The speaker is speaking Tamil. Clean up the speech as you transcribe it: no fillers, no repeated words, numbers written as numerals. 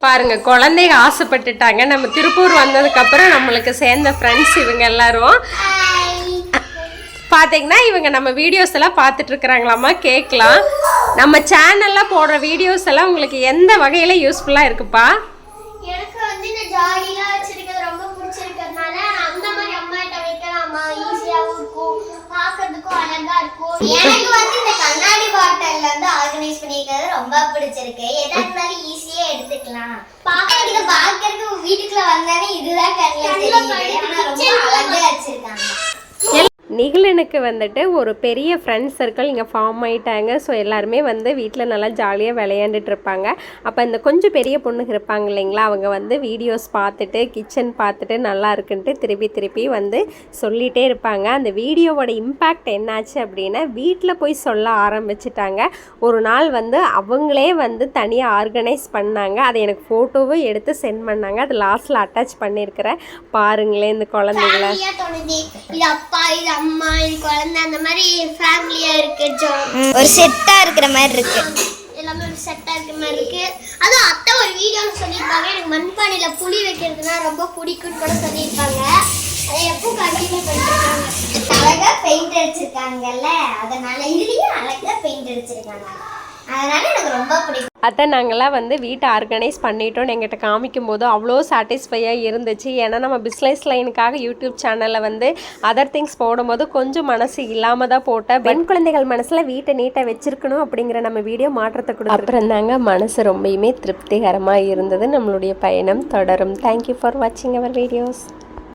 பாருங்க குழந்தைங்க ஆசைப்பட்டுட்டாங்க. நம்ம திருப்பூர் வந்ததுக்கப்புறம் நம்மளுக்கு சேர்ந்த ஃப்ரெண்ட்ஸ் இவங்க எல்லாரும் பார்த்தீங்கன்னா இவங்க நம்ம வீடியோஸ் எல்லாம் பார்த்துட்டு இருக்கிறாங்களாமா. கேட்கலாம். நம்ம சேனலில் போடுற வீடியோஸ் எல்லாம் உங்களுக்கு எந்த வகையில் யூஸ்ஃபுல்லாக இருக்குப்பா? எனக்கு வந்து இந்த ஜாடிலாம் வச்சிருக்கிறது ரொம்ப பிடிச்சிருக்கிறதுனால அந்த மாதிரி அம்மாட்ட வைக்கலாமா, ஈஸியாகவும் இருக்கும், பார்க்கறதுக்கும் அழகா இருக்கும். எனக்கு வந்து இந்த கண்ணாடி பாட்டில் வந்து ஆர்கனைஸ் பண்ணிக்கிறது ரொம்ப பிடிச்சிருக்கு. எதா இருந்தாலும் ஈஸியா எடுத்துக்கலாம். பார்க்கறதுக்கு வீட்டுக்குள்ள வந்தாலே இதுதான் கண்ணில் தெரியுது. ஆனா ரொம்ப அழகா வச்சிருக்காங்க. நிகிலனுக்கு வந்துட்டு ஒரு பெரிய ஃப்ரெண்ட்ஸ் சர்க்கிள் இங்கே ஃபார்ம் ஆகிட்டாங்க. ஸோ எல்லாருமே வந்து வீட்டில் நல்லா ஜாலியாக விளையாண்டுட்டு இருப்பாங்க. அப்போ இந்த கொஞ்சம் பெரிய பொண்ணுங்க இருப்பாங்க இல்லைங்களா, அவங்க வந்து வீடியோஸ் பார்த்துட்டு கிச்சன் பார்த்துட்டு நல்லா இருக்குன்ட்டு திருப்பி வந்து சொல்லிகிட்டே இருப்பாங்க. அந்த வீடியோவோட இம்பேக்ட் என்னாச்சு அப்படின்னா வீட்டில் போய் சொல்ல ஆரம்பிச்சிட்டாங்க. ஒரு நாள் வந்து அவங்களே வந்து தனியாக ஆர்கனைஸ் பண்ணாங்க. அதை எனக்கு ஃபோட்டோவும் எடுத்து சென்ட் பண்ணாங்க. அது லாஸ்ட்டில் அட்டாச் பண்ணியிருக்கிறேன். பாருங்களேன் இந்த குழந்தைங்கள. அம்மா இது குழந்தை அந்த மாதிரி ஃபேமிலியா இருக்கு. ஒரு செட்டா இருக்கிற மாதிரி இருக்கு. எல்லாமே ஒரு செட்டா இருக்கிற மாதிரி இருக்கு. அதுவும் அத்தை ஒரு வீடியோல சொல்லியிருப்பாங்க எனக்கு மண்பானையில புளி வைக்கிறதுனா ரொம்ப பிடிக்கும்னு கூட சொல்லியிருப்பாங்க. அதை எப்போ கண்டினியூ பண்ணிருக்காங்க. அழகா பெயிண்ட் அடிச்சிருக்காங்கல்ல, அதனால இதுலயும் அழகா பெயிண்ட் அடிச்சிருக்காங்க. அதனால எனக்கு ரொம்ப பிடிக்கும். அதை நாங்கள்லாம் வந்து வீட்டை ஆர்கனைஸ் பண்ணிட்டோன்னு எங்கிட்ட காமிக்கும் போது அவ்வளோ சாட்டிஸ்ஃபையாக இருந்துச்சு. ஏன்னா நம்ம பிஸ்னஸ் லைனுக்காக யூடியூப் சேனலில் வந்து அதர் திங்ஸ் போடும்போது கொஞ்சம் மனசு இல்லாமல் தான் போட்டேன். பெண் குழந்தைகள் மனசில் வீட்டை நீட்டாக வச்சுருக்கணும் அப்படிங்கிற நம்ம வீடியோ மாற்றத்தை கொடுத்து அப்புறம் தாங்க மனசு ரொம்பயுமே திருப்திகரமாக இருந்தது. நம்மளுடைய பயணம் தொடரும். தேங்க்யூ ஃபார் வாட்சிங் அவர் வீடியோஸ்.